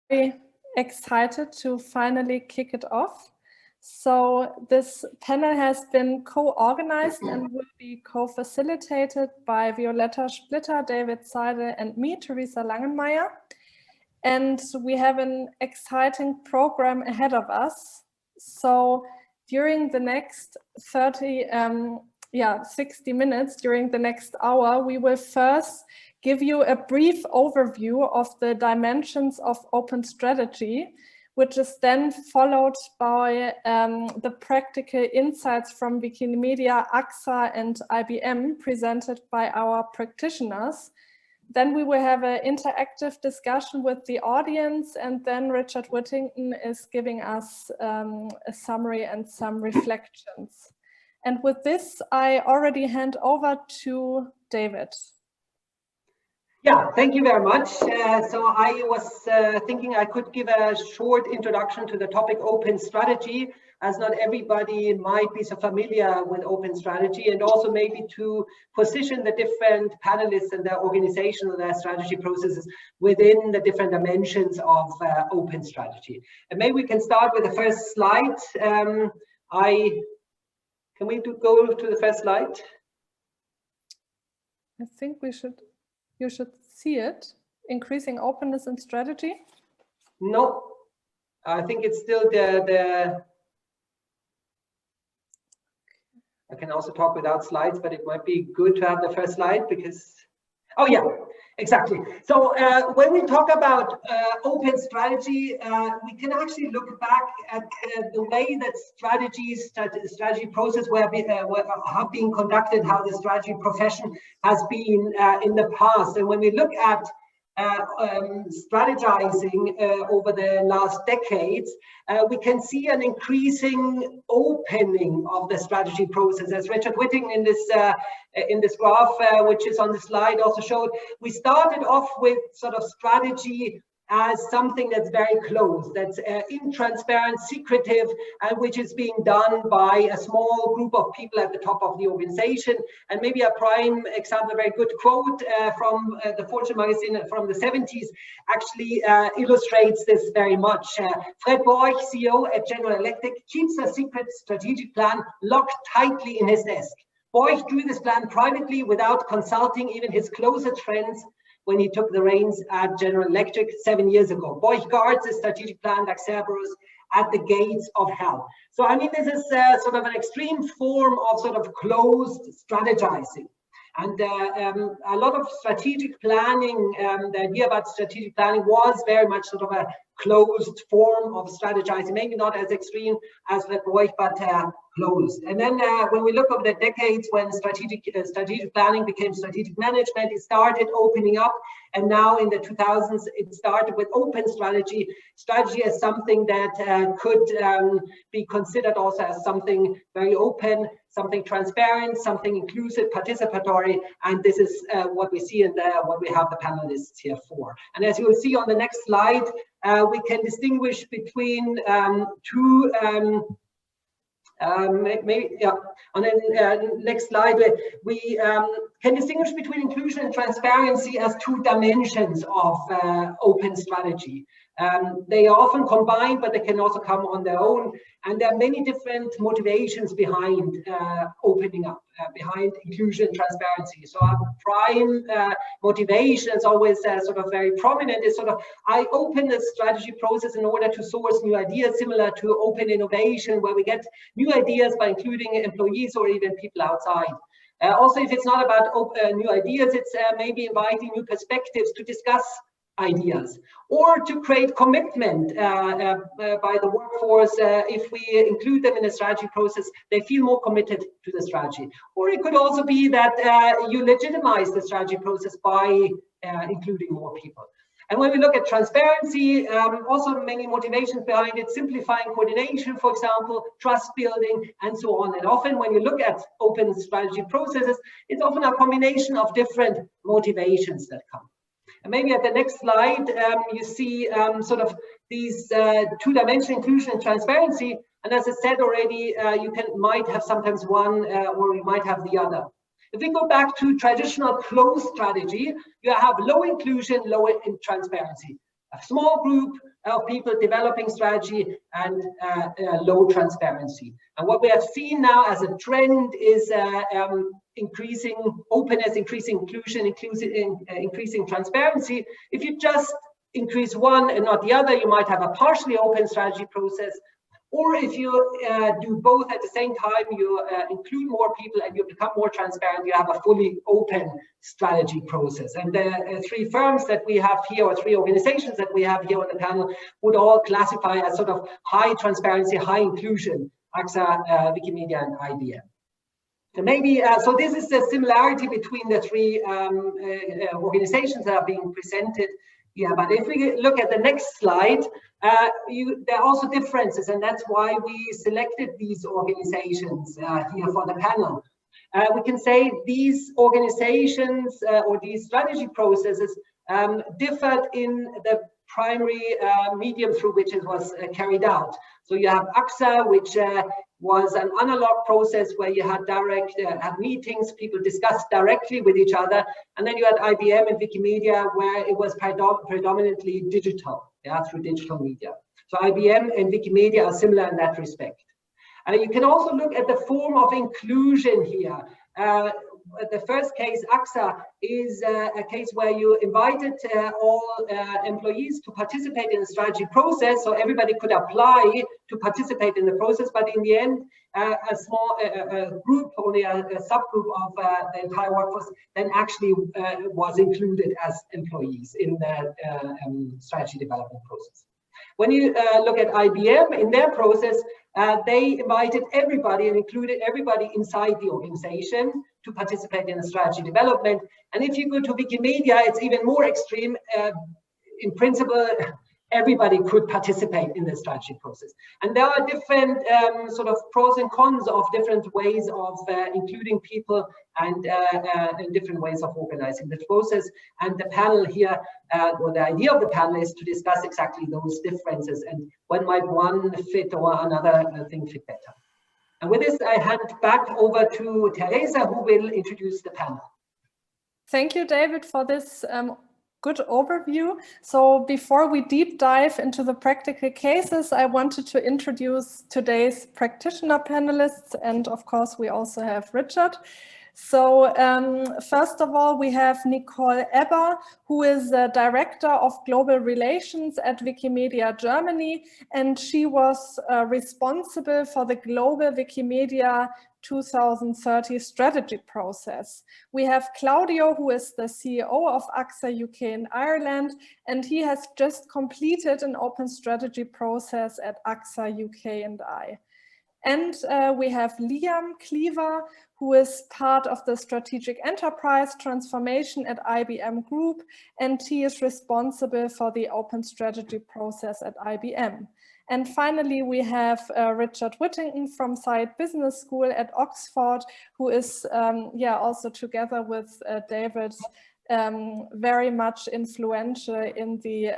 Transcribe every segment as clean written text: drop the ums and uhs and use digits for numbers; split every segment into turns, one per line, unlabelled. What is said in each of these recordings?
Very excited to finally kick it off. So this panel has been co-organized and will be co-facilitated by Violetta Splitter, David Seidel, and me, Theresa Langenmeier. And we have an exciting program ahead of us. So during the next 60 minutes, during the next hour, we will first give you a brief overview of the dimensions of open strategy, which is then followed by the practical insights from Wikimedia, AXA, and IBM presented by our practitioners. Then we will have an interactive discussion with the audience, and then Richard Whittington is giving us a summary and some reflections. And with this, I already hand over to David.
Yeah, thank you very much. So I was thinking I could give a short introduction to the topic open strategy, as not everybody might be so familiar with open strategy, and also maybe to position the different panelists and their organization and their strategy processes within the different dimensions of open strategy. And maybe we can start with the first slide. Can we go to the first slide?
I think you should see it. Increasing openness and strategy.
No, I think it's still the I can also talk without slides, but it might be good to have the first slide because, oh yeah, exactly. So when we talk about open strategy, we can actually look back at the way that strategy process have been conducted, how the strategy profession has been in the past. And when we look at strategizing over the last decades, we can see an increasing opening of the strategy process. As Richard Whittington in this graph, which is on the slide, also showed, we started off with sort of strategy as something that's very closed, that's intransparent, secretive, and which is being done by a small group of people at the top of the organization. And maybe a prime example, a very good quote from the Fortune magazine from the 70s actually illustrates this very much. Fred Borch, CEO at General Electric, keeps a secret strategic plan locked tightly in his desk. Borch drew this plan privately without consulting even his closest friends when he took the reins at General Electric 7 years ago. Borch guards his strategic plan like Cerberus at the gates of hell. So I mean, this is sort of an extreme form of sort of closed strategizing. And a lot of strategic planning, the idea about strategic planning was very much sort of a closed form of strategizing, maybe not as extreme as Fred Borch, but closed. And then when we look over the decades when strategic planning became strategic management, it started opening up. And now in the 2000s, it started with open strategy. Strategy as something that could be considered also as something very open, something transparent, something inclusive, participatory. And this is what we see in what we have the panelists here for. And as you will see on the next slide, we can distinguish between two on the next slide, we can distinguish between inclusion and transparency as two dimensions of open strategy. They are often combined, but they can also come on their own. And there are many different motivations behind opening up, behind inclusion and transparency. So our prime motivation is always sort of very prominent, is sort of, I open the strategy process in order to source new ideas, similar to open innovation, where we get new ideas by including employees or even people outside. Also, if it's not about new ideas, it's maybe inviting new perspectives to discuss ideas, or to create commitment by the workforce. If we include them in the strategy process, they feel more committed to the strategy. Or it could also be that you legitimize the strategy process by including more people. And when we look at transparency, also many motivations behind it, simplifying coordination, for example, trust building, and so on. And often when you look at open strategy processes, it's often a combination of different motivations that come. And maybe at the next slide, you see sort of these two-dimensional inclusion and transparency. And as I said already, you might have sometimes one or you might have the other. If we go back to traditional closed strategy, you have low inclusion, low transparency. a small group of people developing strategy and low transparency. And what we have seen now as a trend is increasing openness, increasing inclusion, increasing transparency. If you just increase one and not the other, you might have a partially open strategy process. Or if you do both at the same time, you include more people and you become more transparent, you have a fully open strategy process. And the three firms that we have here, or three organizations that we have here on the panel, would all classify as sort of high transparency, high inclusion: AXA, Wikimedia, and IBM. So maybe, so this is the similarity between the three organizations that are being presented. Yeah, but if we look at the next slide, there are also differences, and that's why we selected these organizations here for the panel. We can say these organizations or these strategy processes differed in the primary medium through which it was carried out. So you have AXA, which was an analog process where you had direct meetings, people discussed directly with each other, and then you had IBM and Wikimedia, where it was predominantly digital, through digital media. So IBM and Wikimedia are similar in that respect. You can also look at the form of inclusion here. The first case, AXA, is a case where you invited all employees to participate in the strategy process, so everybody could apply to participate in the process, but in the end, a small group, only a subgroup of the entire workforce, then actually was included as employees in the strategy development process. When you look at IBM, in their process, they invited everybody and included everybody inside the organization to participate in the strategy development. And if you go to Wikimedia, it's even more extreme. In principle, everybody could participate in the strategy process. And there are different sort of pros and cons of different ways of including people and different ways of organizing the process. And the panel here, or the idea of the panel, is to discuss exactly those differences and when might one fit or another thing fit better. And with this, I hand back over to Teresa, who will introduce the panel.
Thank you, David, for this good overview. So before we deep dive into the practical cases, I wanted to introduce today's practitioner panelists. And of course, we also have Richard. So first of all, we have Nicole Eber, who is the Director of Global Relations at Wikimedia Germany, and she was responsible for the global Wikimedia 2030 strategy process. We have Claudio, who is the CEO of AXA UK and Ireland, and he has just completed an open strategy process at AXA UK and I. And we have Liam Cleaver, who is part of the strategic enterprise transformation at IBM Group, and he is responsible for the open strategy process at IBM. And finally, we have Richard Whittington from Saïd Business School at Oxford, who is also together with David very much influential in the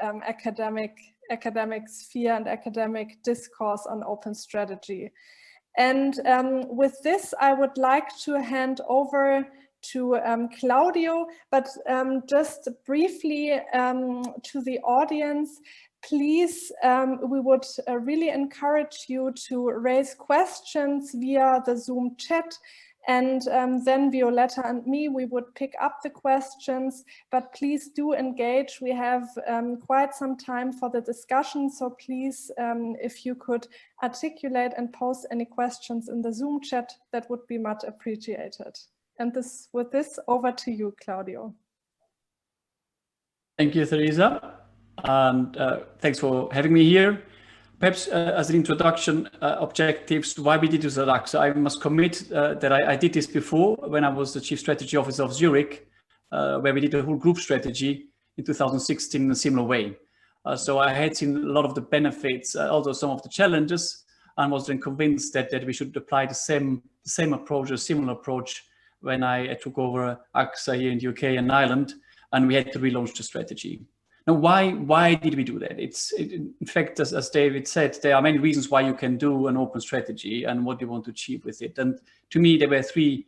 academic sphere and academic discourse on open strategy. And with this, I would like to hand over to Claudio, but just briefly to the audience, please, we would really encourage you to raise questions via the Zoom chat. And then Violetta and me, we would pick up the questions, but please do engage. We have quite some time for the discussion. So please, if you could articulate and post any questions in the Zoom chat, that would be much appreciated. And with this, over to you, Claudio.
Thank you, Teresa. And thanks for having me here. Perhaps as an introduction, objectives, why we did this at AXA. I must commit that I did this before when I was the Chief Strategy Officer of Zurich, where we did a whole group strategy in 2016 in a similar way. So I had seen a lot of the benefits, although some of the challenges, and was then convinced that we should apply the same approach, a similar approach, when I took over AXA here in the UK and Ireland, and we had to relaunch the strategy. Now, why did we do that? In fact, as David said, there are many reasons why you can do an open strategy and what you want to achieve with it. And to me, there were three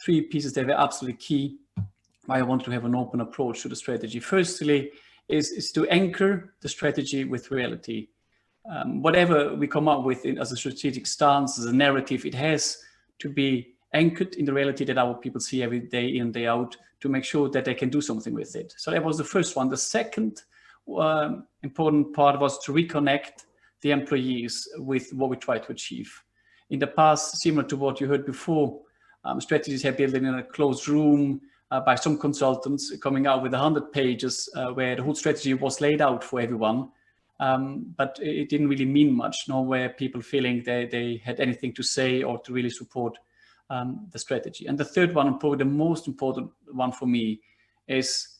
pieces that were absolutely key why I wanted to have an open approach to the strategy. Firstly, is to anchor the strategy with reality. Whatever we come up with as a strategic stance, as a narrative, it has to be anchored in the reality that our people see every day in, day out, to make sure that they can do something with it. So that was the first one. The second important part was to reconnect the employees with what we try to achieve. In the past, similar to what you heard before, strategies have been in a closed room by some consultants coming out with 100 pages where the whole strategy was laid out for everyone. But it didn't really mean much, nor were people feeling they had anything to say or to really support the strategy. And the third one, and probably the most important one for me, is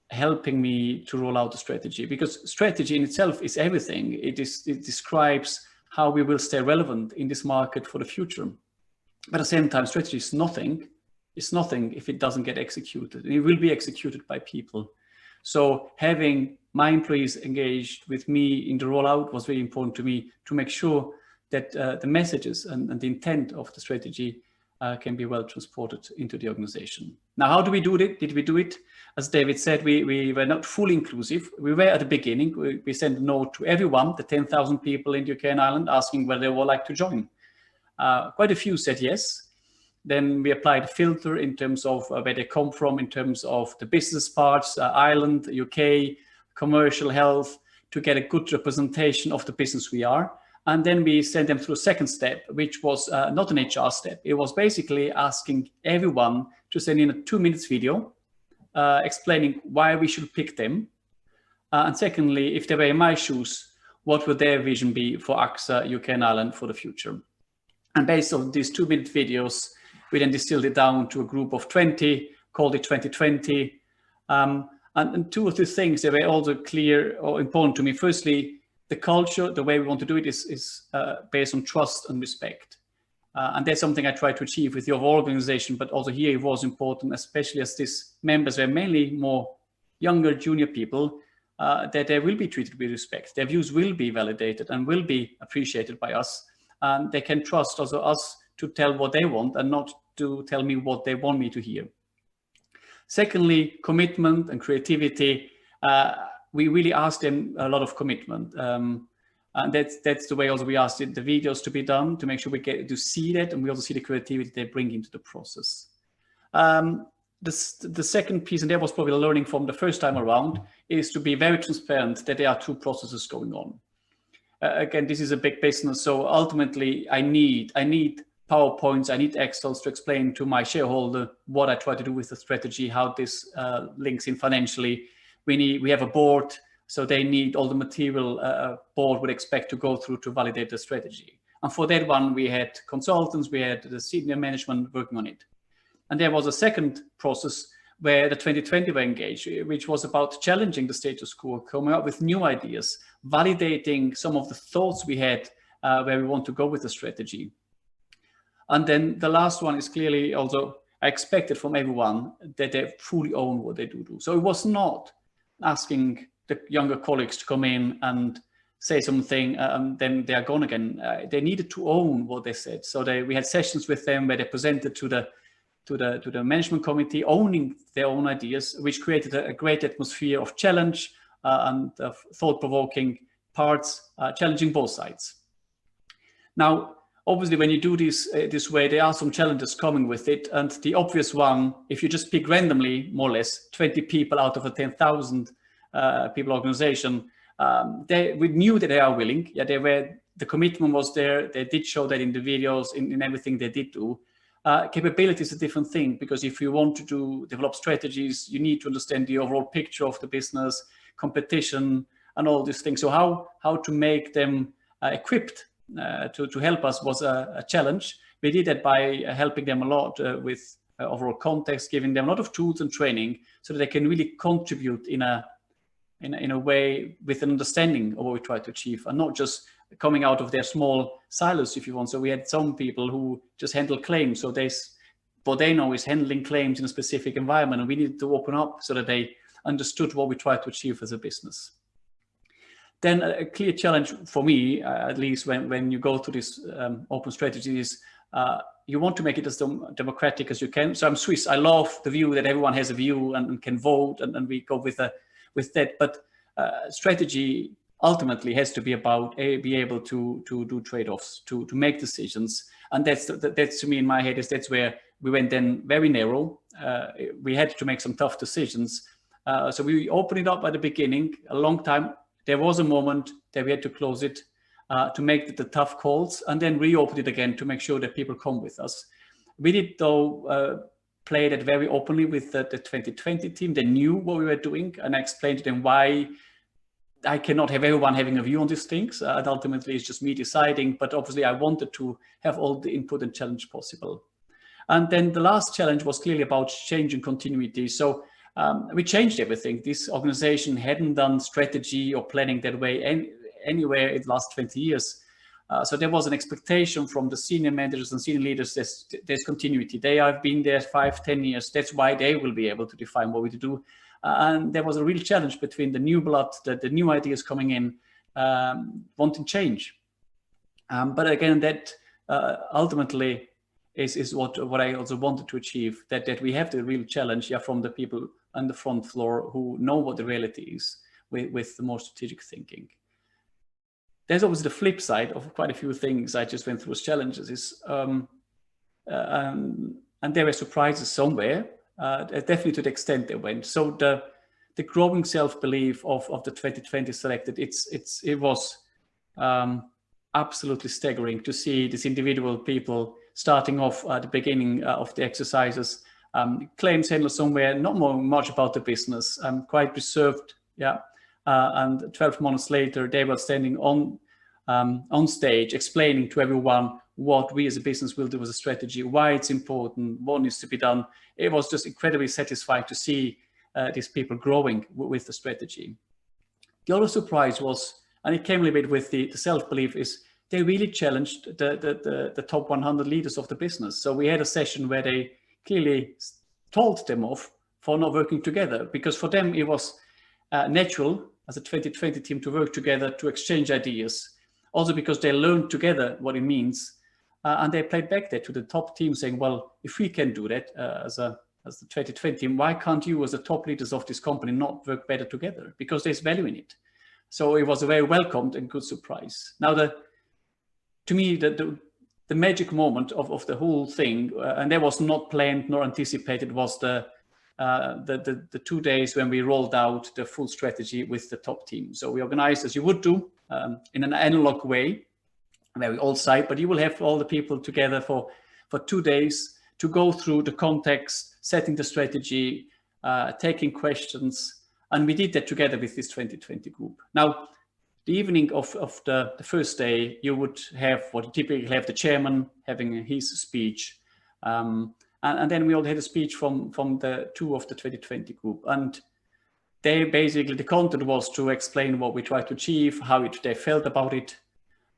helping me to roll out the strategy, because strategy in itself is everything. It describes how we will stay relevant in this market for the future. But at the same time, strategy is nothing. It's nothing if it doesn't get executed. It will be executed by people. So having my employees engaged with me in the rollout was very important to me, to make sure that the messages and the intent of the strategy can be well transported into the organization. Now, how do we do it? Did we do it? As David said, we were not fully inclusive. We were at the beginning. We sent a note to everyone, the 10,000 people in the UK and Ireland, asking whether they would like to join. Quite a few said yes. Then we applied a filter in terms of where they come from, in terms of the business parts, Ireland, UK, commercial, health, to get a good representation of the business we are. And then we sent them through a second step, which was not an HR step. It was basically asking everyone to send in a 2-minute video explaining why we should pick them. And secondly, if they were in my shoes, what would their vision be for AXA, UK and Ireland for the future? And based on these 2-minute videos, we then distilled it down to a group of 20, called it 2020. And 2 or 3 things that were also clear or important to me. Firstly, the culture, the way we want to do it is based on trust and respect. And that's something I try to achieve with the overall organization, but also here it was important, especially as these members were mainly more younger, junior people, that they will be treated with respect. Their views will be validated and will be appreciated by us. And they can trust also us to tell what they want and not to tell me what they want me to hear. Secondly, commitment and creativity. We really asked them a lot of commitment. And that's the way also we asked the videos to be done, to make sure we get to see that, and we also see the creativity they bring into the process. The second piece, and that was probably learning from the first time around, is to be very transparent that there are 2 processes going on. Again, this is a big business, so ultimately I need PowerPoints, I need Excels to explain to my shareholder what I try to do with the strategy, how this links in financially. We have a board, so they need all the material a board would expect to go through to validate the strategy. And for that one, we had consultants, we had the senior management working on it. And there was a second process where the 2020 were engaged, which was about challenging the status quo, coming up with new ideas, validating some of the thoughts we had where we want to go with the strategy. And then the last one is clearly also, I expected from everyone that they fully own what they do. So it was not asking the younger colleagues to come in and say something, then they are gone again. They needed to own what they said. So we had sessions with them where they presented to the management committee, owning their own ideas, which created a great atmosphere of challenge and of thought-provoking parts, challenging both sides. Now, obviously, when you do this way, there are some challenges coming with it. And the obvious one, if you just pick randomly, more or less, 20 people out of a 10,000 people organization, we knew that they are willing. Yeah, the commitment was there. They did show that in the videos, in everything they did do. Capability is a different thing, because if you want to develop strategies, you need to understand the overall picture of the business, competition, and all these things. So how to make them equipped to help us was a challenge. We did that by helping them a lot with overall context, giving them a lot of tools and training so that they can really contribute in a way with an understanding of what we try to achieve, and not just coming out of their small silos, if you want. So we had some people who just handle claims. So what they know is handling claims in a specific environment, and we needed to open up so that they understood what we try to achieve as a business. Then a clear challenge for me, at least when you go through this open strategy, is you want to make it as democratic as you can. So I'm Swiss. I love the view that everyone has a view and can vote, and we go with that. But strategy ultimately has to be about be able to do trade-offs, to make decisions, and that's to me in my head that's where we went then very narrow. We had to make some tough decisions. So we opened it up at the beginning, a long time. There was a moment that we had to close it to make the tough calls, and then reopen it again to make sure that people come with us. We did, though, play that very openly with the 2020 team. They knew what we were doing, and I explained to them why I cannot have everyone having a view on these things. And ultimately, it's just me deciding, but obviously I wanted to have all the input and challenge possible. And then the last challenge was clearly about change and continuity. So we changed everything. This organization hadn't done strategy or planning that way anywhere in the last 20 years. So there was an expectation from the senior managers and senior leaders there's continuity. They have been there 5-10 years. That's why they will be able to define what we do. And there was a real challenge between the new blood, the new ideas coming in, wanting change. But again, that ultimately is what I also wanted to achieve, that we have the real challenge from the people on the front floor who know what the reality is with the more strategic thinking. There's always the flip side of quite a few things I just went through as challenges and there were surprises somewhere, definitely to the extent they went. So the growing self-belief of the 2020 selected, it was absolutely staggering to see these individual people starting off at the beginning of the exercises, claims handler somewhere, not much about the business, quite reserved, and 12 months later, they were standing on stage explaining to everyone what we as a business will do as a strategy, why it's important, what needs to be done. It was just incredibly satisfying to see these people growing with the strategy. The other surprise was, and it came a little bit with the self-belief, is they really challenged the top 100 leaders of the business. So we had a session where they clearly told them off for not working together, because for them it was natural as a 2020 team to work together, to exchange ideas, also because they learned together what it means. And they played back that to the top team saying, well, if we can do that as the 2020 team, why can't you as the top leaders of this company not work better together? Because there's value in it. So it was a very welcomed and good surprise. Now, to me, the magic moment of the whole thing, and that was not planned nor anticipated, was the 2 days when we rolled out the full strategy with the top team. So we organized, as you would do, in an analog way, very old site, but you will have all the people together for 2 days to go through the context, setting the strategy, taking questions. And we did that together with this 2020 group. Now, the evening of the first day, you would have what you typically have, the chairman having his speech. And then we all had a speech from the two of the 2020 group. And they basically, the content was to explain what we tried to achieve, how they felt about it,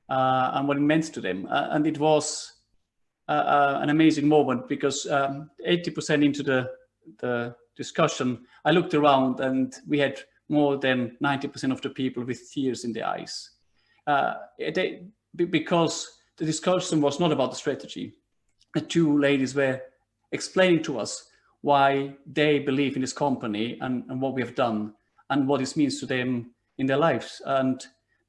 and what it meant to them. And it was an amazing moment, because 80% into the discussion, I looked around and we had more than 90% of the people with tears in their eyes. Because the discussion was not about the strategy. The two ladies were explaining to us why they believe in this company and what we have done and what this means to them in their lives. And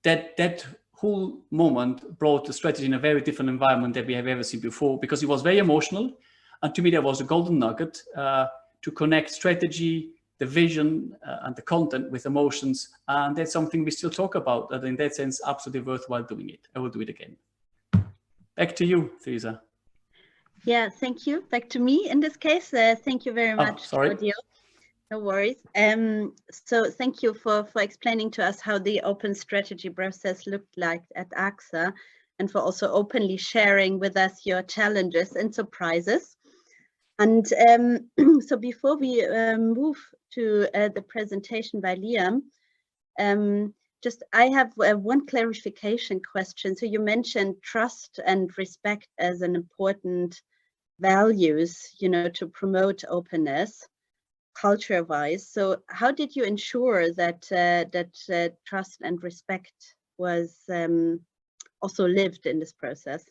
that whole moment brought the strategy in a very different environment that we have ever seen before, because it was very emotional. And to me, there was a golden nugget to connect strategy, the vision and the content with emotions. And that's something we still talk about. And in that sense, absolutely worthwhile doing it. I will do it again. Back to you, Theresa.
Yeah, thank you. Back to me in this case. Thank you very much, Claudio. No worries. So thank you for explaining to us how the open strategy process looked like at AXA, and for also openly sharing with us your challenges and surprises. And so before we move to the presentation by Liam, I have one clarification question. So you mentioned trust and respect as an important values, to promote openness culture-wise. So how did you ensure that trust and respect was also lived in this process?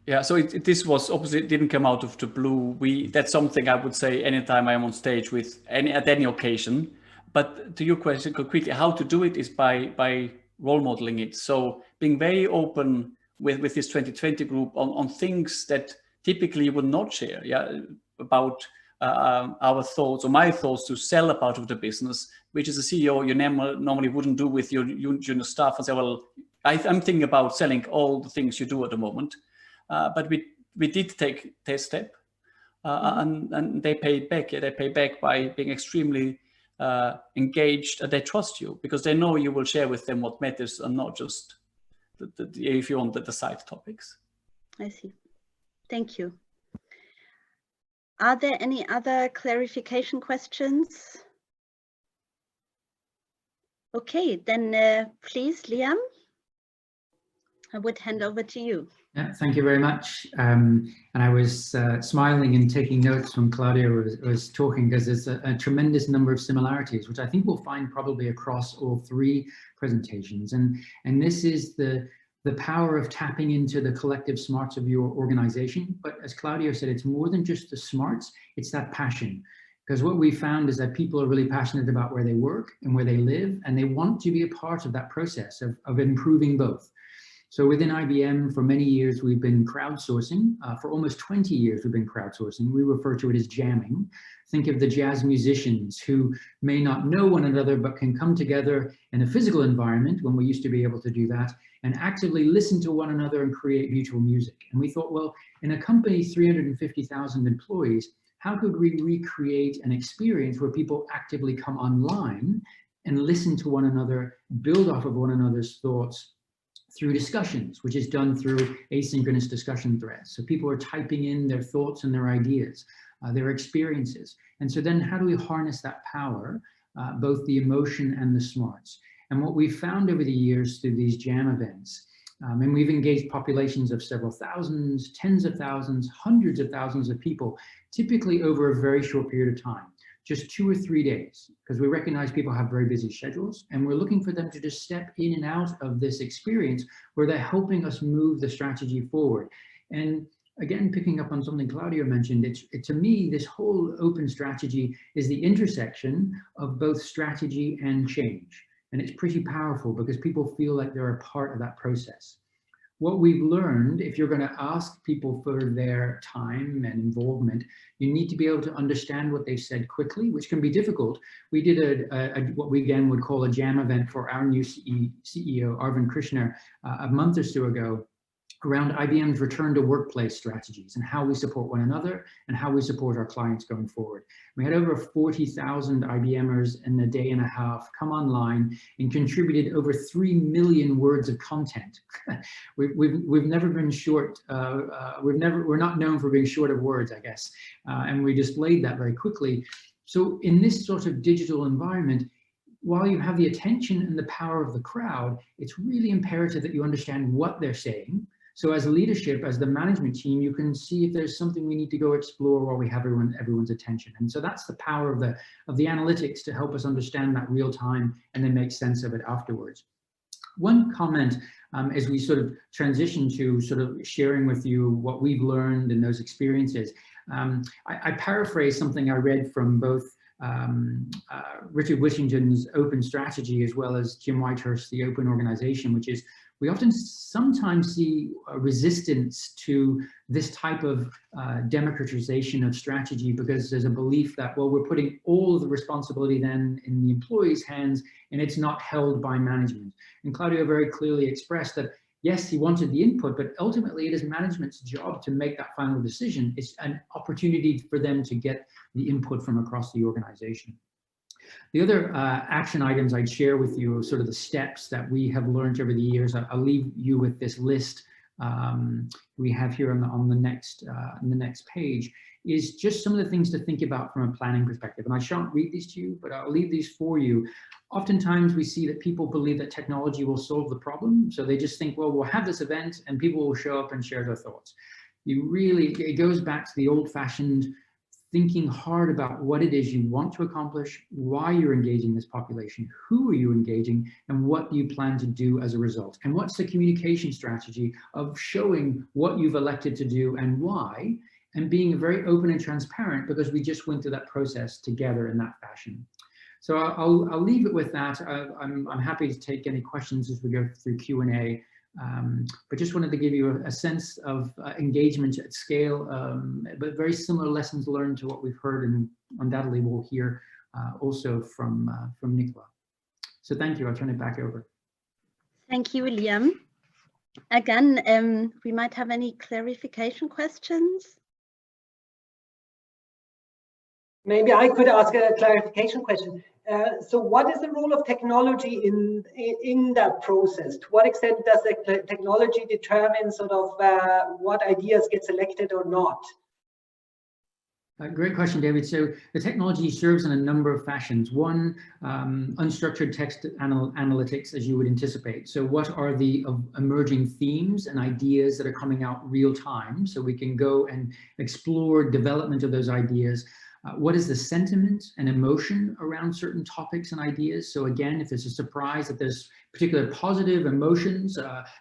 Yeah, so this was obviously, it didn't come out of the blue. That's something I would say anytime I am on stage with at any occasion. But to your question quickly, how to do it is by role modeling it. So being very open with this 2020 group on things that typically you would not share, yeah, about our thoughts or my thoughts to sell a part of the business, which as a CEO you normally wouldn't do with your junior staff and say, well, I'm thinking about selling all the things you do at the moment. But we did take their step, and they paid back. Yeah, they pay back by being extremely engaged, and they trust you because they know you will share with them what matters and not just if you want the side topics.
I see. Thank you. Are there any other clarification questions? Okay, then please, Liam, I would hand over to you.
Yeah, thank you very much. And I was smiling and taking notes when Claudia was talking, because there's a tremendous number of similarities, which I think we'll find probably across all three presentations. And this is the power of tapping into the collective smarts of your organization. But as Claudia said, it's more than just the smarts, it's that passion. Because what we found is that people are really passionate about where they work and where they live, and they want to be a part of that process of improving both. So within IBM, for many years, we've been crowdsourcing. For almost 20 years, we've been crowdsourcing. We refer to it as jamming. Think of the jazz musicians who may not know one another, but can come together in a physical environment, when we used to be able to do that, and actively listen to one another and create mutual music. And we thought, well, in a company, 350,000 employees, how could we recreate an experience where people actively come online and listen to one another, build off of one another's thoughts, through discussions, which is done through asynchronous discussion threads. So people are typing in their thoughts and their ideas, their experiences. And so then how do we harness that power, both the emotion and the smarts? And what we've found over the years through these jam events, and we've engaged populations of several thousands, tens of thousands, hundreds of thousands of people, typically over a very short period of time. Just 2 or 3 days, because we recognize people have very busy schedules, and we're looking for them to just step in and out of this experience where they're helping us move the strategy forward. And again, picking up on something Claudia mentioned, to me, this whole open strategy is the intersection of both strategy and change. And it's pretty powerful because people feel like they're a part of that process. What we've learned, if you're going to ask people for their time and involvement, you need to be able to understand what they've said quickly, which can be difficult. We did what we again would call a jam event for our new CEO, Arvind Krishna, a month or so ago, around IBM's return to workplace strategies and how we support one another and how we support our clients going forward. We had over 40,000 IBMers in a day and a half come online and contributed over 3 million words of content. We've never been short. We're not known for being short of words, I guess. And we displayed that very quickly. So in this sort of digital environment, while you have the attention and the power of the crowd, it's really imperative that you understand what they're saying. So as leadership, as the management team, you can see if there's something we need to go explore while we have everyone's attention. And so that's the power of the analytics to help us understand that real time and then make sense of it afterwards. One comment as we sort of transition to sort of sharing with you what we've learned in those experiences. I paraphrase something I read from both Richard Whittington's Open Strategy as well as Jim Whitehurst's The Open Organization, which is we often sometimes see resistance to this type of democratization of strategy because there's a belief that, well, we're putting all of the responsibility then in the employees' hands and it's not held by management. And Claudio very clearly expressed that, yes, he wanted the input, but ultimately it is management's job to make that final decision. It's an opportunity for them to get the input from across the organization. The other action items I'd share with you are sort of the steps that we have learned over the years. I'll leave you with this list we have here on the next page, is just some of the things to think about from a planning perspective. And I shan't read these to you, but I'll leave these for you. Oftentimes we see that people believe that technology will solve the problem. So they just think, well, we'll have this event and people will show up and share their thoughts. It goes back to the old-fashioned thinking hard about what it is you want to accomplish, why you're engaging this population, who are you engaging, and what you plan to do as a result. And what's the communication strategy of showing what you've elected to do and why, and being very open and transparent, because we just went through that process together in that fashion. So I'll leave it with that. I'm happy to take any questions as we go through Q&A. But just wanted to give you a sense of engagement at scale, but very similar lessons learned to what we've heard, and undoubtedly we'll hear also from Nicola. So thank you. I'll turn it back over.
Thank you, Liam. Again, we might have any clarification questions.
Maybe I could ask a clarification question. So what is the role of technology in that process? To what extent does the technology determine sort of what ideas get selected or not?
Great question, David. So the technology serves in a number of fashions. One, unstructured text analytics, as you would anticipate. So what are the emerging themes and ideas that are coming out real time, so we can go and explore development of those ideas. What is the sentiment and emotion around certain topics and ideas? So again, if there's a surprise that there's particular positive emotions,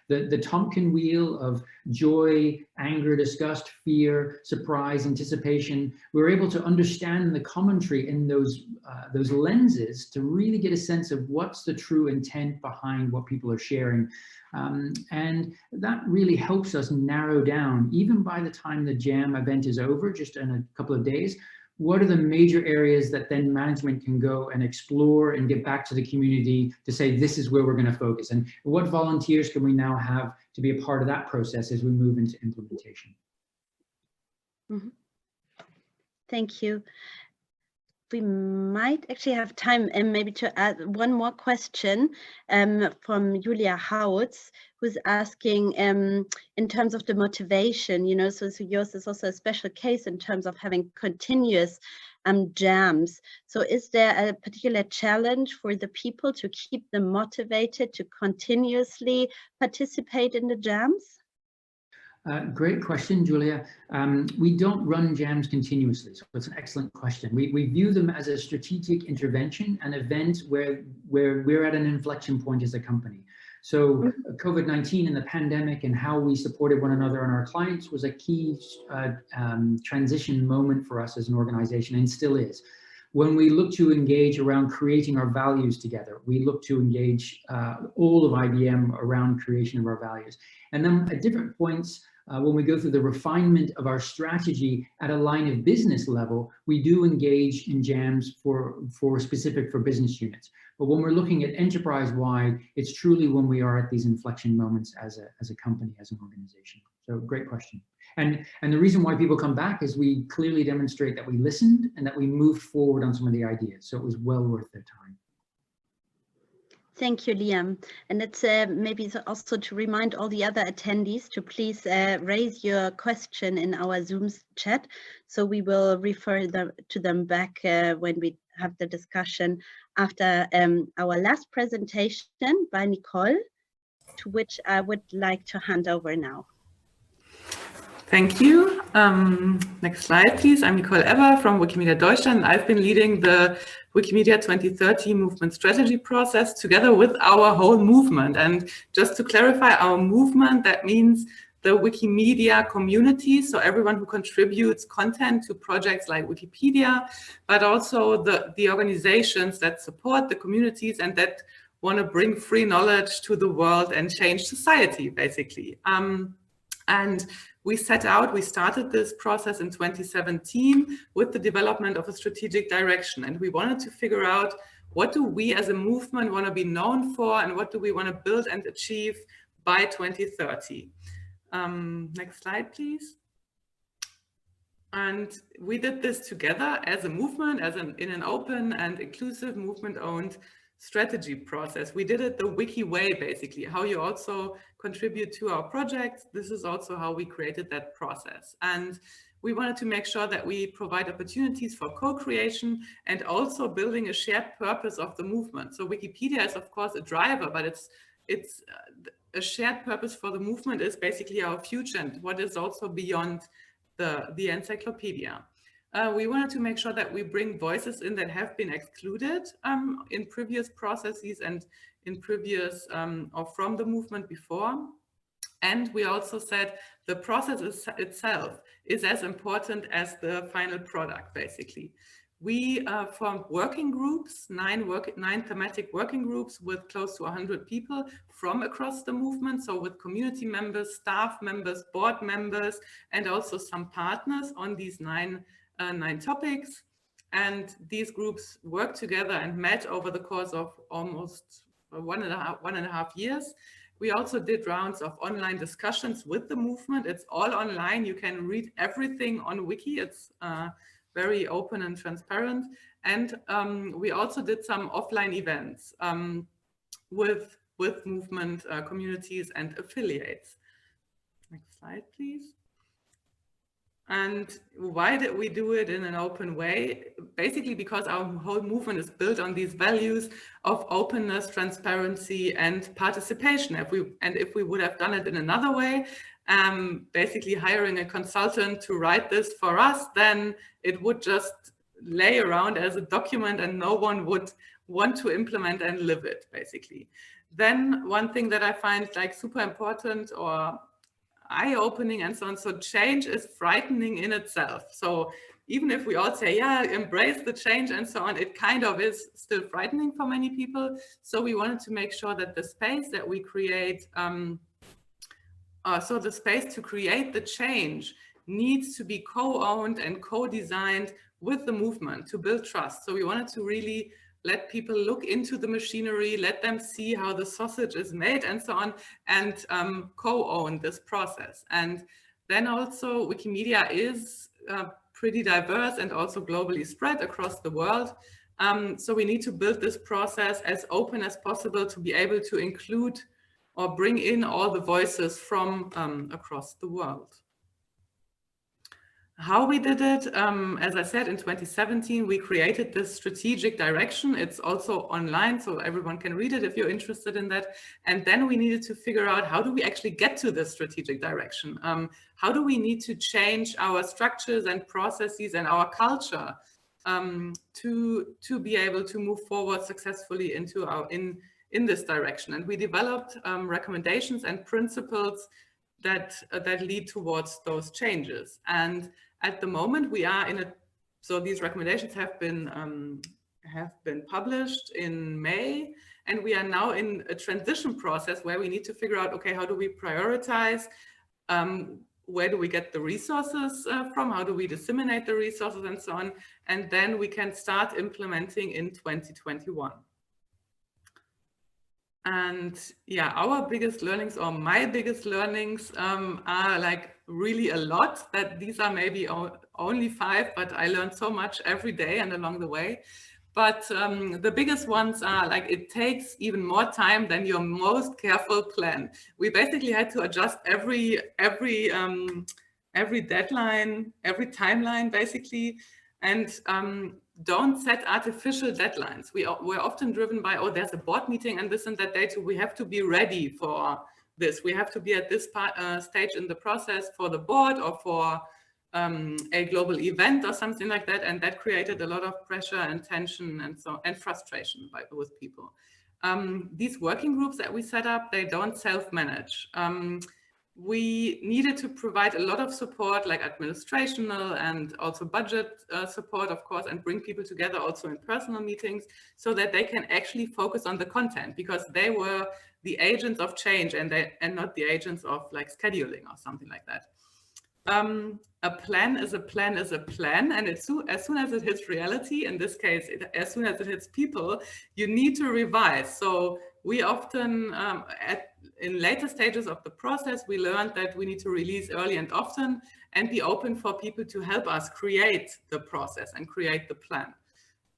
the Tompkin wheel of joy, anger, disgust, fear, surprise, anticipation, we're able to understand the commentary in those lenses to really get a sense of what's the true intent behind what people are sharing. And that really helps us narrow down, even by the time the Jam event is over, just in a couple of days, what are the major areas that then management can go and explore and get back to the community to say, this is where we're going to focus, and what volunteers can we now have to be a part of that process as we move into implementation.
Mm-hmm. Thank you. We might actually have time maybe to add one more question from Julia Hautz, who's asking in terms of the motivation, you know, so yours is also a special case in terms of having continuous jams. So is there a particular challenge for the people to keep them motivated to continuously participate in the jams?
Great question, Julia. We don't run jams continuously, so it's an excellent question. We view them as a strategic intervention, an event where we're at an inflection point as a company. So COVID-19 and the pandemic and how we supported one another and our clients was a key transition moment for us as an organization, and still is. When we look to engage around creating our values together, we look to engage all of IBM around creation of our values. And then at different points, when we go through the refinement of our strategy at a line of business level, we do engage in jams for specific for business units. But when we're looking at enterprise-wide, it's truly when we are at these inflection moments as a company, as an organization. So great question. And the reason why people come back is we clearly demonstrate that we listened and that we moved forward on some of the ideas. So it was well worth their time.
Thank you, Liam. And it's maybe also to remind all the other attendees to please raise your question in our Zoom chat. So we will refer to them back when we have the discussion after our last presentation by Nicole, to which I would like to hand over now.
Thank you. Next slide, please. I'm Nicole Eber from Wikimedia Deutschland. I've been leading the Wikimedia 2030 movement strategy process together with our whole movement. And just to clarify our movement, that means the Wikimedia community, so everyone who contributes content to projects like Wikipedia, but also the organizations that support the communities and that want to bring free knowledge to the world and change society, basically. And we started this process in 2017 with the development of a strategic direction. And we wanted to figure out, what do we as a movement want to be known for, and what do we want to build and achieve by 2030? Next slide, please. And we did this together as a movement, in an open and inclusive movement-owned strategy process. We did it the Wiki way, basically, how you also contribute to our projects. This is also how we created that process. And we wanted to make sure that we provide opportunities for co-creation and also building a shared purpose of the movement. So Wikipedia is, of course, a driver, but it's a shared purpose for the movement is basically our future and what is also beyond the encyclopedia. We wanted to make sure that we bring voices in that have been excluded in previous processes and in previous or from the movement before. And we also said the process itself is as important as the final product, basically. We formed working groups, nine thematic working groups with close to 100 people from across the movement. So with community members, staff members, board members, and also some partners on these nine topics. And these groups worked together and met over the course of almost one and a half years. We also did rounds of online discussions with the movement. It's all online. You can read everything on Wiki. It's very open and transparent. And we also did some offline events with movement communities and affiliates. Next slide, please. And why did we do it in an open way? Basically because our whole movement is built on these values of openness, transparency, and participation. If we would have done it in another way, basically hiring a consultant to write this for us, then it would just lay around as a document and no one would want to implement and live it, basically. Then one thing that I find like super important or eye-opening and so on. So change is frightening in itself. So even if we all say, yeah, embrace the change and so on, it kind of is still frightening for many people. So we wanted to make sure that the space that we create, so the space to create the change needs to be co-owned and co-designed with the movement to build trust. So we wanted to really let people look into the machinery, let them see how the sausage is made and so on, and co-own this process. And then also Wikimedia is pretty diverse and also globally spread across the world. So we need to build this process as open as possible to be able to include or bring in all the voices from across the world. How we did it, as I said, in 2017, we created this strategic direction. It's also online, so everyone can read it if you're interested in that. And then we needed to figure out, how do we actually get to this strategic direction? How do we need to change our structures and processes and our culture to be able to move forward successfully into in this direction? And we developed recommendations and principles that lead towards those changes. And at the moment we are so these recommendations have been published in May, and we are now in a transition process where we need to figure out, okay, how do we prioritize? Where do we get the resources from? How do we disseminate the resources and so on? And then we can start implementing in 2021. And yeah, our biggest learnings, or my biggest learnings, are like really a lot. That these are maybe only 5, but I learned so much every day and along the way. But the biggest ones are like, it takes even more time than your most careful plan. We basically had to adjust every deadline, every timeline, basically. And don't set artificial deadlines. We're often driven by, oh, there's a board meeting and this and that date, so we have to be ready for this. We have to be at this stage in the process for the board or for a global event or something like that. And that created a lot of pressure and tension and frustration with people. These working groups that we set up, they don't self-manage. We needed to provide a lot of support, like administrational and also budget support, of course, and bring people together also in personal meetings so that they can actually focus on the content, because they were the agents of change and not the agents of like scheduling or something like that. A plan is a plan is a plan, and as soon as it hits reality, in this case, as soon as it hits people, you need to revise. So we often, in later stages of the process, we learned that we need to release early and often and be open for people to help us create the process and create the plan.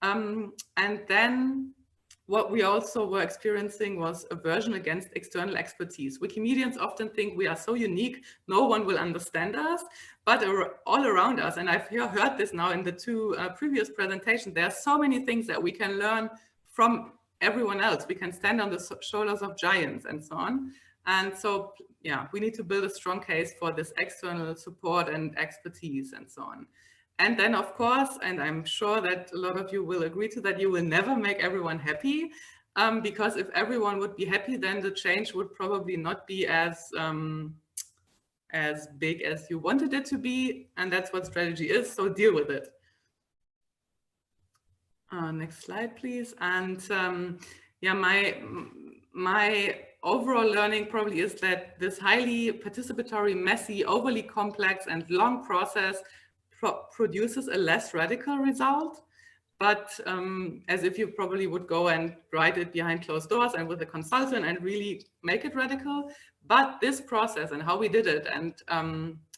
And then what we also were experiencing was aversion against external expertise. Wikimedians often think we are so unique, no one will understand us, but all around us, and I've heard this now in the 2 previous presentations, there are so many things that we can learn from everyone else. We can stand on the shoulders of giants and so on. And so, yeah, we need to build a strong case for this external support and expertise and so on. And then, of course, and I'm sure that a lot of you will agree to that, you will never make everyone happy, because if everyone would be happy, then the change would probably not be as big as you wanted it to be. And that's what strategy is, so deal with it. Next slide, please. And yeah, my overall learning probably is that this highly participatory, messy, overly complex and long process produces a less radical result. But as if you probably would go and write it behind closed doors and with a consultant and really make it radical. But this process and how we did it and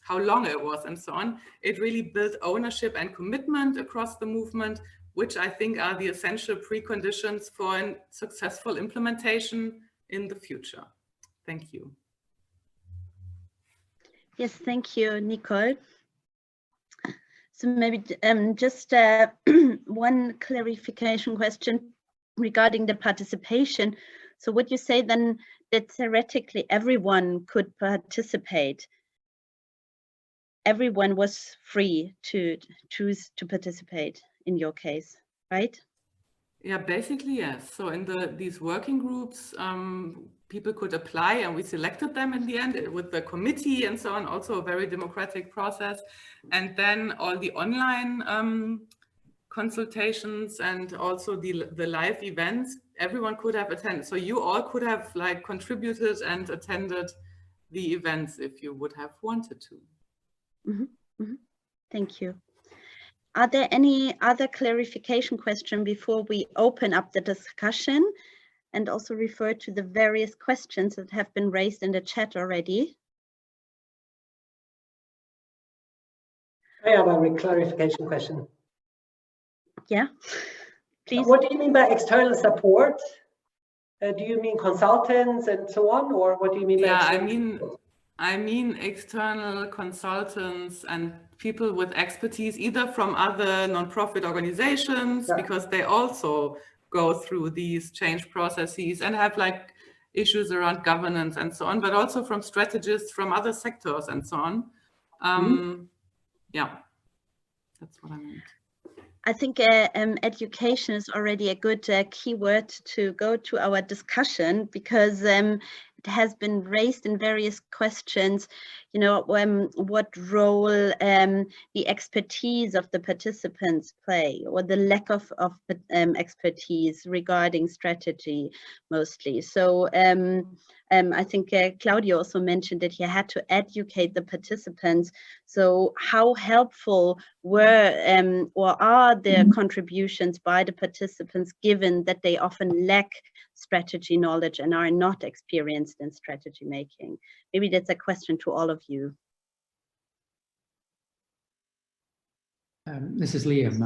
how long it was and so on, it really built ownership and commitment across the movement, which I think are the essential preconditions for a successful implementation in the future. Thank you.
Yes, thank you, Nicole. So maybe just one clarification question regarding the participation. So would you say then that theoretically everyone could participate? Everyone was free to choose to participate in your case, right?
Yeah, basically, yes. So in these working groups, people could apply and we selected them in the end with the committee and so on, also a very democratic process. And then all the online consultations and also the live events, everyone could have attended. So you all could have like contributed and attended the events if you would have wanted to.
Mm-hmm. Mm-hmm. Thank you. Are there any other clarification questions before we open up the discussion and also refer to the various questions that have been raised in the chat already?
I have a clarification question.
Yeah, please.
What do you mean by external support? Do you mean consultants and so on, or what do you mean by
I mean external consultants and people with expertise, either from other nonprofit organizations, because they also go through these change processes and have like issues around governance and so on, but also from strategists from other sectors and so on. Yeah, that's what I meant.
I think education is already a good keyword to go to our discussion, because it has been raised in various questions, you know, what role the expertise of the participants play, or the lack of expertise regarding strategy mostly. So I think Claudio also mentioned that he had to educate the participants. So how helpful were or are the contributions by the participants, given that they often lack strategy knowledge and are not experienced in strategy making? Maybe that's a question to all of you.
This is Liam.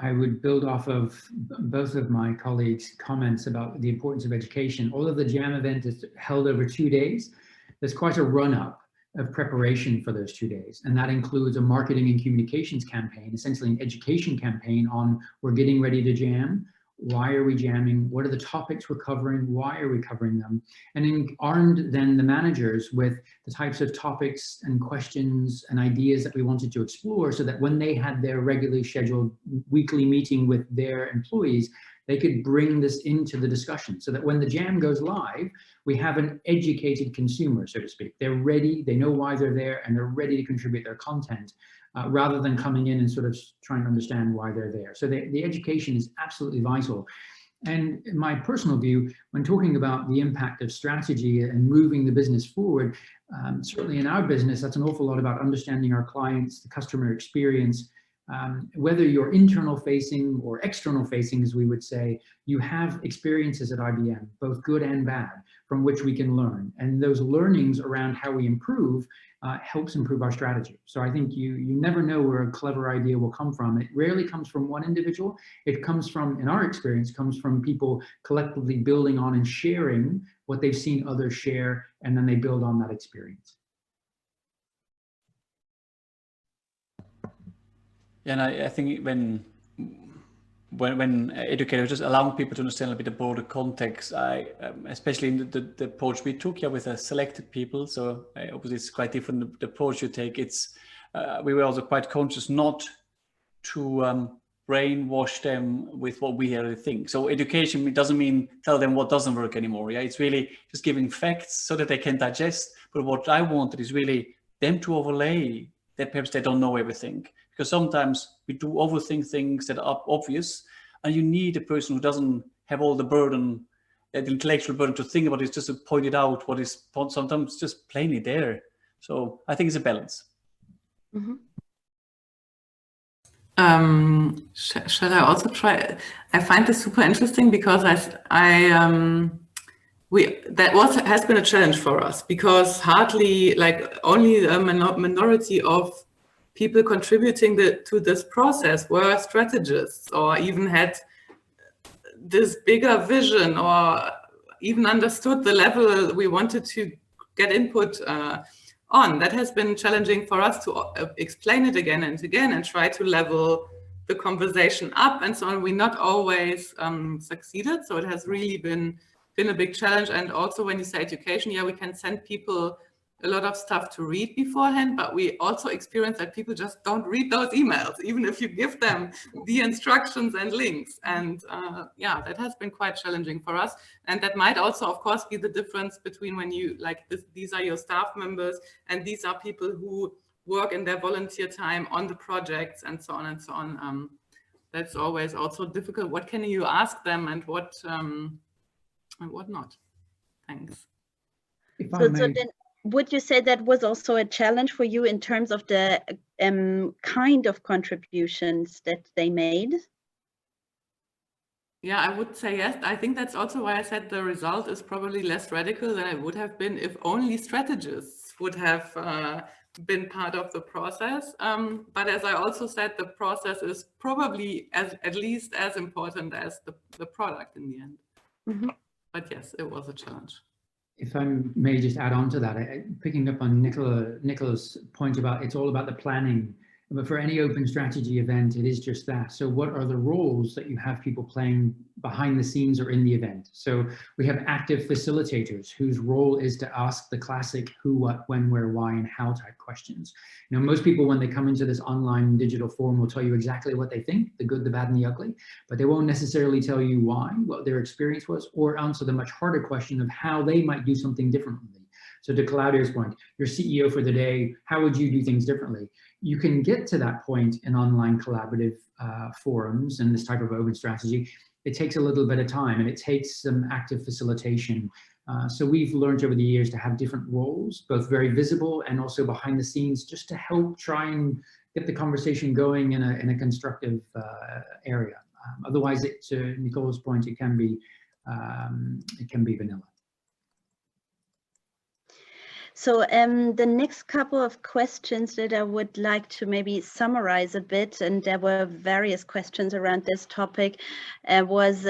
I would build off of both of my colleagues' comments about the importance of education. All of the JAM event is held over 2 days. There's quite a run-up of preparation for those 2 days, and that includes a marketing and communications campaign, essentially an education campaign on we're getting ready to jam. Why are we jamming? What are the topics we're covering? Why are we covering them? And then armed then the managers with the types of topics and questions and ideas that we wanted to explore, so that when they had their regularly scheduled weekly meeting with their employees, they could bring this into the discussion, so that when the jam goes live, we have an educated consumer, so to speak. They're ready, they know why they're there, and they're ready to contribute their content. Rather than coming in and sort of trying to understand why they're there. So the education is absolutely vital. And in my personal view, when talking about the impact of strategy and moving the business forward, certainly in our business, that's an awful lot about understanding our clients, the customer experience. Whether you're internal facing or external facing, as we would say, you have experiences at IBM, both good and bad, from which we can learn. And those learnings around how we improve helps improve our strategy. So I think you never know where a clever idea will come from. It rarely comes from one individual. It comes from, in our experience, comes from people collectively building on and sharing what they've seen others share, and then they build on that experience.
Yeah, and I think when educators just allowing people to understand a bit of broader context, especially in the approach we took here with selected people. So obviously it's quite different the approach you take. It's we were also quite conscious not to brainwash them with what we already think. So education, it doesn't mean tell them what doesn't work anymore. Yeah, it's really just giving facts so that they can digest. But what I wanted is really them to overlay that perhaps they don't know everything, because sometimes we do overthink things that are obvious, and you need a person who doesn't have all the burden, the intellectual burden to think about it, just to point it out what is sometimes just plainly there. So I think it's a balance.
Mm-hmm.
Shall I also try? I find this super interesting because has been a challenge for us, because hardly, like, only a minority of people contributing to this process were strategists, or even had this bigger vision, or even understood the level we wanted to get input on. That has been challenging for us to explain it again and again and try to level the conversation up and so on. We not always succeeded, so it has really been a big challenge. And also, when you say education, yeah, we can send people a lot of stuff to read beforehand, but we also experience that people just don't read those emails, even if you give them the instructions and links. And yeah, that has been quite challenging for us. And that might also, of course, be the difference between when you, like, these are your staff members, and these are people who work in their volunteer time on the projects and so on and so on. That's always also difficult. What can you ask them and what not? Thanks.
So then, would you say that was also a challenge for you in terms of the kind of contributions that they made?
Yeah, I would say yes. I think that's also why I said the result is probably less radical than it would have been if only strategists would have been part of the process. But as I also said, the process is probably at least as important as the product in the end. Mm-hmm. But yes, it was a challenge.
If I may just add on to that, picking up on Nicola's point about it's all about the planning. But for any open strategy event, it is just that. So what are the roles that you have people playing behind the scenes or in the event? So we have active facilitators whose role is to ask the classic who, what, when, where, why, and how type questions. You know, most people, when they come into this online digital forum, will tell you exactly what they think, the good, the bad, and the ugly, but they won't necessarily tell you why, what their experience was, or answer the much harder question of how they might do something differently. So to Claudio's point, you're CEO for the day, how would you do things differently? You can get to that point in online collaborative forums and this type of open strategy. It takes a little bit of time, and it takes some active facilitation. So we've learned over the years to have different roles, both very visible and also behind the scenes, just to help try and get the conversation going in a constructive area. Otherwise, to Nicola's point, it can be vanilla.
So the next couple of questions that I would like to maybe summarize a bit, and there were various questions around this topic, was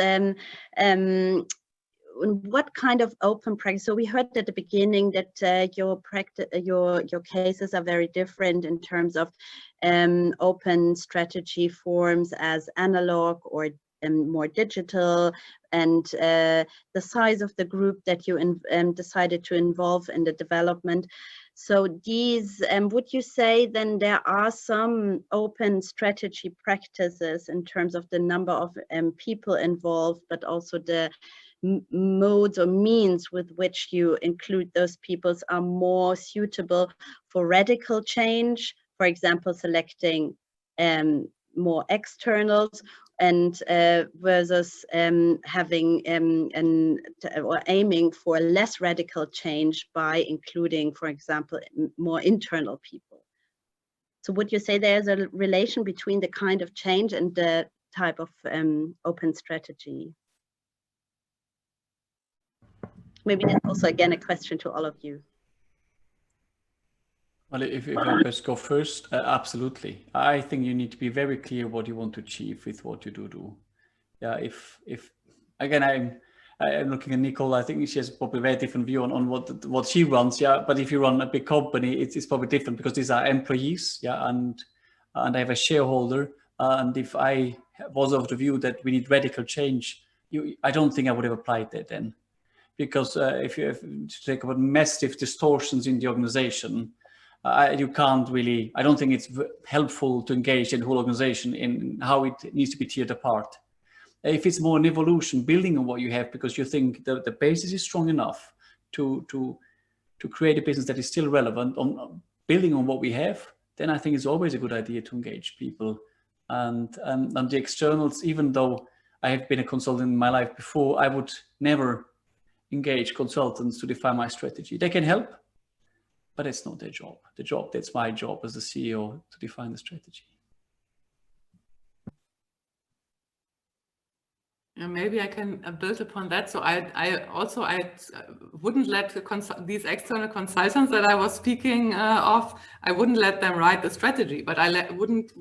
what kind of open practice? So we heard at the beginning that your cases are very different in terms of open strategy forms as analog or more digital, and the size of the group that you decided to involve in the development. So these, would you say then there are some open strategy practices in terms of the number of people involved, but also the modes or means with which you include those peoples are more suitable for radical change, for example, selecting more externals, and versus having or aiming for less radical change by including, for example, more internal people. So would you say there's a relation between the kind of change and the type of open strategy? Maybe that's also again a question to all of you.
Well, if I just go first, absolutely. I think you need to be very clear what you want to achieve with what you do. Yeah, if again, I'm looking at Nicole. I think she has probably a very different view on what she runs. Yeah, but if you run a big company, it's probably different because these are employees. Yeah, and I have a shareholder. And if I was of the view that we need radical change, I don't think I would have applied that then, because if you have to take about massive distortions in the organization. you can't really, I don't think it's helpful to engage the whole organization in how it needs to be tiered apart. If it's more an evolution, building on what you have, because you think the basis is strong enough to create a business that is still relevant, on building on what we have, then I think it's always a good idea to engage people. And the externals, even though I have been a consultant in my life before, I would never engage consultants to define my strategy. They can help, but it's not their job. That's my job as the CEO, to define the strategy.
Maybe I can build upon that. So I wouldn't let these external consultants that I was speaking of, I wouldn't let them write the strategy, but I would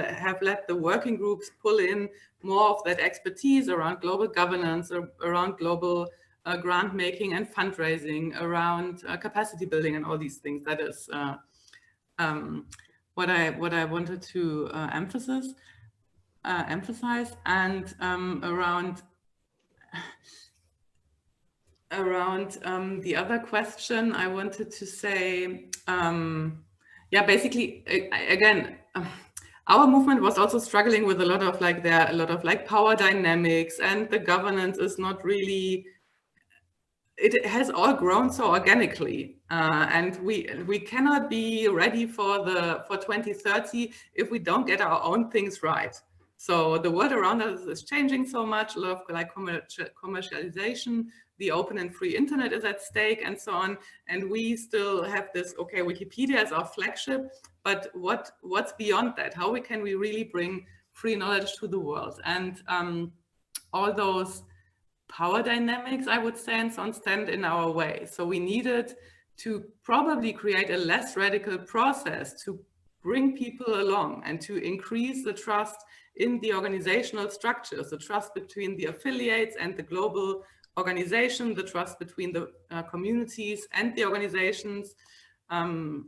have let the working groups pull in more of that expertise around global governance, around global grant making and fundraising, around capacity building and all these things. That is what I wanted to emphasize, and around the other question I wanted to say, yeah, basically, again, our movement was also struggling with a lot of power dynamics, and the governance is not really, it has all grown so organically, and we cannot be ready for 2030 if we don't get our own things right. So the world around us is changing so much, a lot of like commercialization, the open and free internet is at stake, and so on. And we still have this, okay, Wikipedia is our flagship, but what's beyond that? How can we really bring free knowledge to the world? And all those power dynamics, I would say, and so on, stand in our way. So we needed to probably create a less radical process to bring people along and to increase the trust in the organizational structures, the trust between the affiliates and the global organization, the trust between the communities and the organizations. And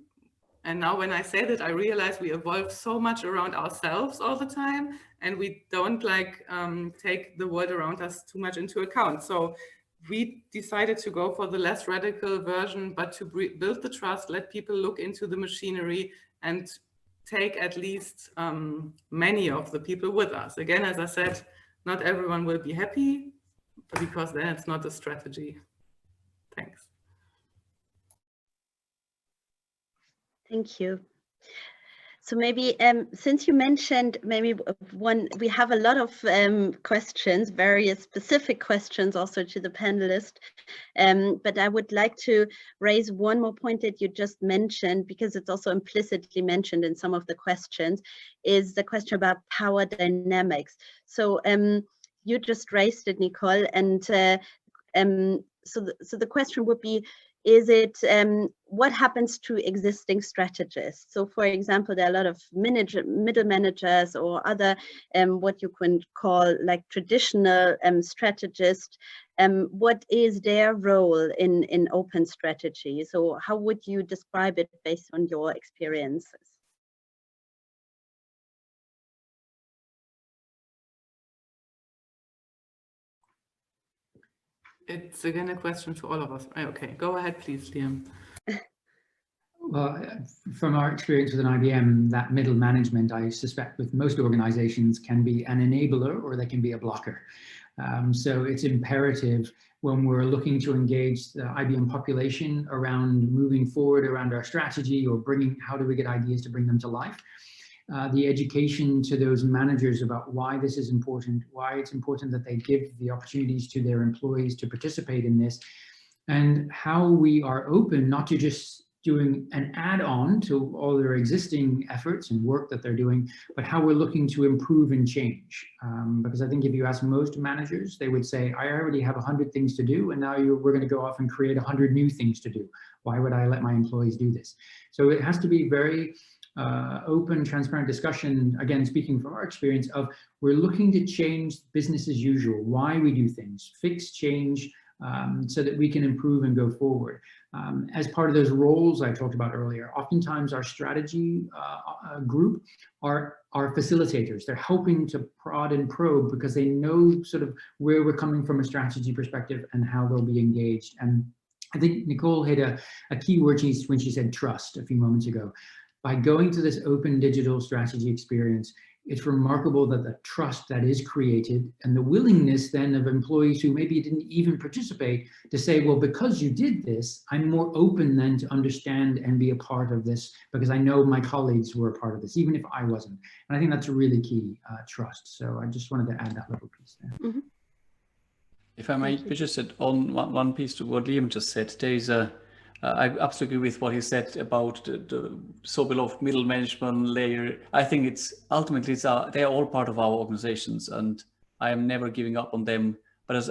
now when I say that, I realize we evolve so much around ourselves all the time, and we don't take the world around us too much into account. So we decided to go for the less radical version, but to build the trust, let people look into the machinery, and take at least many of the people with us. Again, as I said, not everyone will be happy, because then it's not a strategy. Thanks.
Thank you. So maybe since you mentioned maybe we have a lot of questions, various specific questions also to the panelists, but I would like to raise one more point that you just mentioned, because it's also implicitly mentioned in some of the questions, is the question about power dynamics. So you just raised it, Nicole, and so the question would be, is it what happens to existing strategists? So for example, there are a lot of middle managers or other what you can call like traditional strategists. What is their role in open strategy? So how would you describe it based on your experiences?
It's again a question to all of us. Okay, go ahead, please, Liam.
Well, from our experience with an IBM, that middle management, I suspect with most organizations, can be an enabler or they can be a blocker. So it's imperative when we're looking to engage the IBM population around moving forward around our strategy, or how do we get ideas to bring them to life. The education to those managers about why this is important, why it's important that they give the opportunities to their employees to participate in this, and how we are open not to just doing an add-on to all their existing efforts and work that they're doing, but how we're looking to improve and change. Because I think if you ask most managers, they would say, I already have 100 things to do, and now we're going to go off and create 100 new things to do. Why would I let my employees do this? So it has to be very open, transparent discussion, again, speaking from our experience of, we're looking to change business as usual, why we do things, fix change, so that we can improve and go forward. As part of those roles I talked about earlier, oftentimes our strategy group are facilitators. They're helping to prod and probe because they know sort of where we're coming from a strategy perspective and how they'll be engaged. And I think Nicole hit a key word when she said trust a few moments ago. By going to this open digital strategy experience, it's remarkable that the trust that is created and the willingness then of employees who maybe didn't even participate to say, well, because you did this, I'm more open then to understand and be a part of this because I know my colleagues were a part of this, even if I wasn't. And I think that's a really key trust. So I just wanted to add that little piece there.
Mm-hmm.
If I may just add on one piece to what Liam just said, there is I absolutely agree with what he said about the so-beloved middle management layer. I think it's ultimately they're all part of our organizations, and I am never giving up on them. But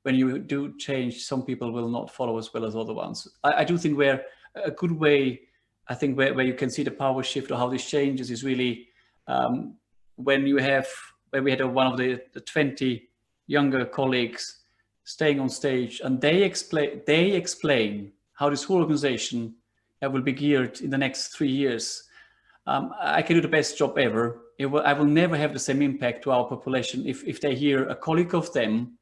when you do change, some people will not follow as well as other ones. I do think where a good way, I think where you can see the power shift or how this changes is really when we had one of the 20 younger colleagues staying on stage, and they explain how this whole organization will be geared in the next 3 years. I can do the best job ever. I will never have the same impact to our population if they hear a colleague of them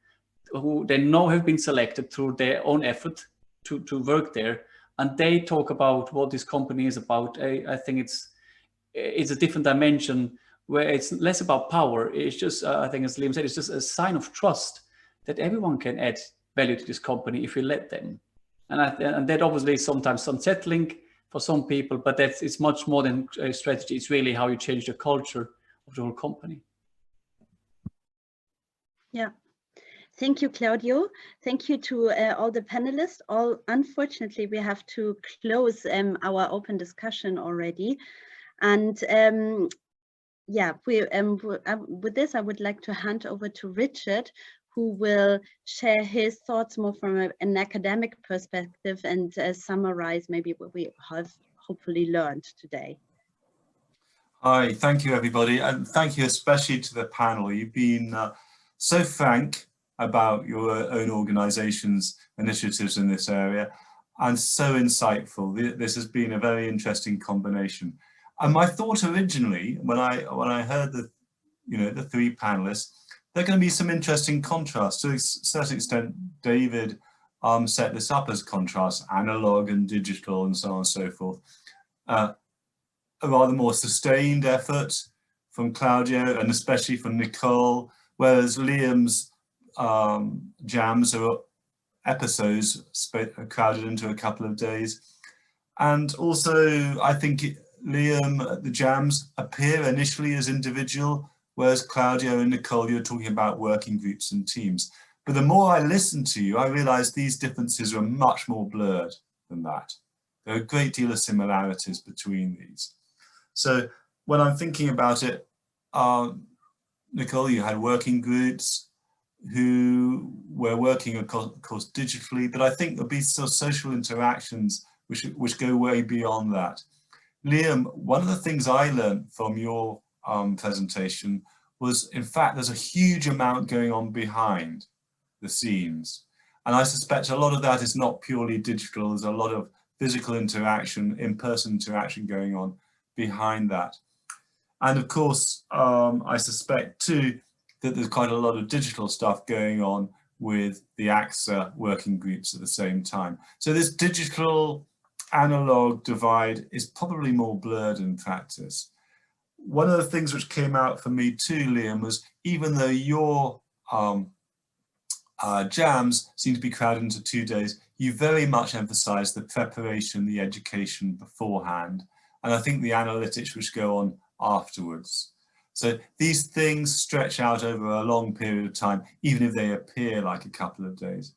who they know have been selected through their own effort to work there, and they talk about what this company is about. I think it's a different dimension where it's less about power. It's just, I think as Liam said, it's just a sign of trust that everyone can add value to this company if we let them. And that obviously is sometimes unsettling for some people, but it's much more than a strategy. It's really how you change the culture of the whole company.
Yeah. Thank you, Claudio. Thank you to all the panelists. Unfortunately, we have to close our open discussion already. And yeah, with this, I would like to hand over to Richard, who will share his thoughts more from an academic perspective and summarize maybe what we have hopefully learned today.
Hi, thank you everybody, and thank you especially to the panel. You've been so frank about your own organization's initiatives in this area and so insightful. This has been a very interesting combination. And my thought originally, when I heard the three panelists, there are going to be some interesting contrasts. To a certain extent, David set this up as contrast, analog and digital and so on and so forth. A rather more sustained effort from Claudio and especially from Nicole, whereas Liam's jams are episodes crowded into a couple of days. And also, I think Liam, the jams appear initially as individual, whereas Claudio and Nicole, you're talking about working groups and teams. But the more I listen to you, I realize these differences are much more blurred than that. There are a great deal of similarities between these. So when I'm thinking about it, Nicole, you had working groups who were working, of course, digitally, but I think there'll be sort of social interactions which go way beyond that. Liam, one of the things I learned from your presentation was, in fact, there's a huge amount going on behind the scenes. And I suspect a lot of that is not purely digital. There's a lot of physical interaction, in-person interaction going on behind that. And of course, I suspect too, that there's quite a lot of digital stuff going on with the AXA working groups at the same time. So this digital analog divide is probably more blurred in practice. One of the things which came out for me too, Liam, was even though your jams seem to be crowded into 2 days, you very much emphasize the preparation, the education beforehand, and I think the analytics which go on afterwards. So these things stretch out over a long period of time, even if they appear like a couple of days.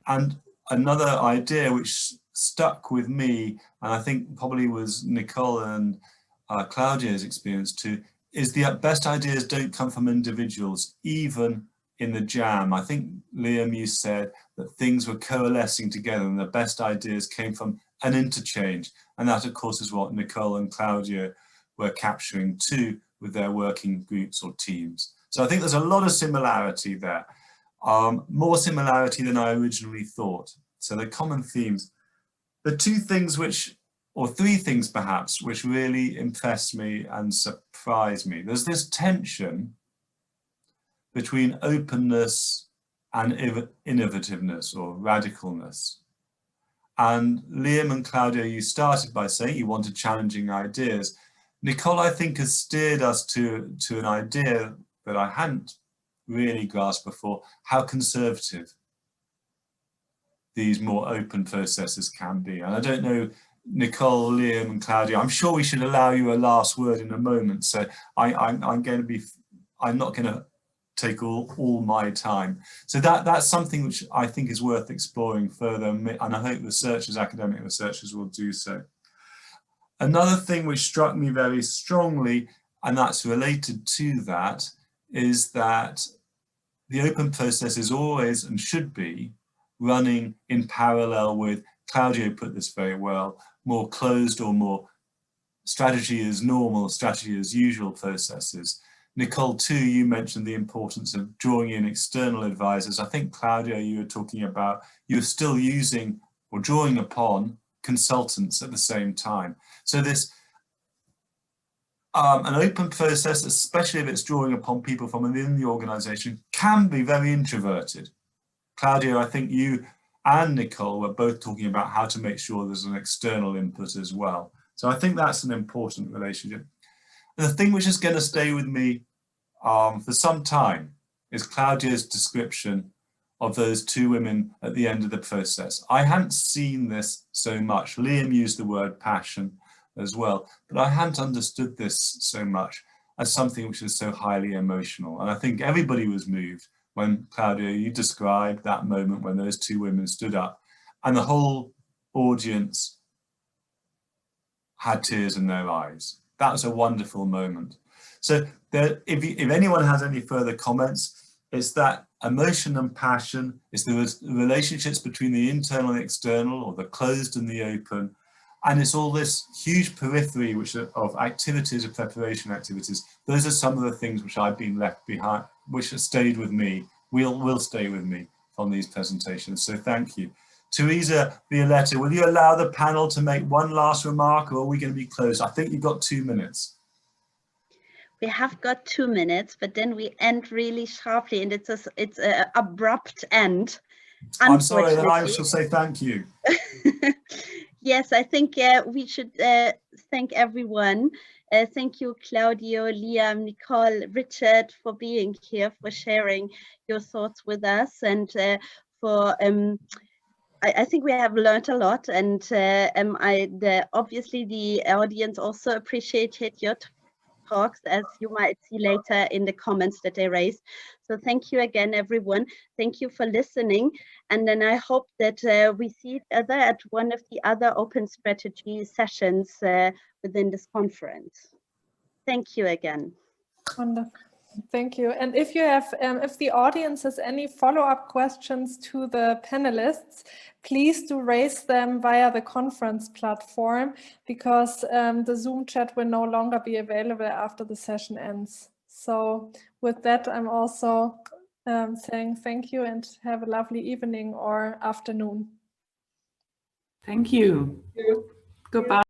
And another idea which stuck with me, and I think probably was Nicole and Claudio's experience too, is the best ideas don't come from individuals, even in the jam. I think, Liam, you said that things were coalescing together and the best ideas came from an interchange. And that, of course, is what Nicole and Claudio were capturing too with their working groups or teams. So I think there's a lot of similarity there, more similarity than I originally thought. So the common themes, the two things which, or three things perhaps, which really impressed me and surprised me. There's this tension between openness and innovativeness or radicalness. And Liam and Claudio, you started by saying you wanted challenging ideas. Nicole, I think, has steered us to an idea that I hadn't really grasped before, how conservative these more open processes can be. And I don't know, Nicole, Liam and Claudia, I'm sure we should allow you a last word in a moment. So I'm not going to take all my time. So that's something which I think is worth exploring further, and I hope researchers, academic researchers, will do so. Another thing which struck me very strongly, and that's related to that, is that the open process is always and should be running in parallel with, Claudio put this very well, more closed or more strategy as normal, strategy as usual processes. Nicole, too, you mentioned the importance of drawing in external advisors. I think, Claudia, you were talking about you're still using or drawing upon consultants at the same time. So this, an open process, especially if it's drawing upon people from within the organization, can be very introverted. Claudia, I think you and Nicole were both talking about how to make sure there's an external input as well. So I think that's an important relationship. And the thing which is going to stay with me for some time is Claudia's description of those two women at the end of the process. I hadn't seen this so much. Liam used the word passion as well, but I hadn't understood this so much as something which is so highly emotional. And I think everybody was moved when, Claudia, you described that moment when those two women stood up and the whole audience had tears in their eyes. That was a wonderful moment. So if anyone has any further comments, it's that emotion and passion, it's the relationships between the internal and external, or the closed and the open, and it's all this huge periphery of activities, of preparation activities. Those are some of the things which I've been left behind, which have stayed with me, will stay with me from these presentations. So thank you. Teresa Violetta, will you allow the panel to make one last remark, or are we going to be closed? I think you've got 2 minutes.
We have got 2 minutes, but then we end really sharply, and it's an abrupt end.
I'm sorry, then I shall say thank you.
Yes, I think we should thank everyone. Thank you, Claudio, Liam, Nicole, Richard, for being here, for sharing your thoughts with us, and for I think we have learned a lot, and obviously the audience also appreciated your talks, as you might see later in the comments that they raised. So thank you again, everyone. Thank you for listening. And then I hope that we see each other at one of the other open strategy sessions within this conference. Thank you again.
Wonderful. Thank you. And if you have, if the audience has any follow-up questions to the panelists, please do raise them via the conference platform, because the Zoom chat will no longer be available after the session ends. So with that, I'm also saying thank you and have a lovely evening or afternoon.
Thank you. Goodbye.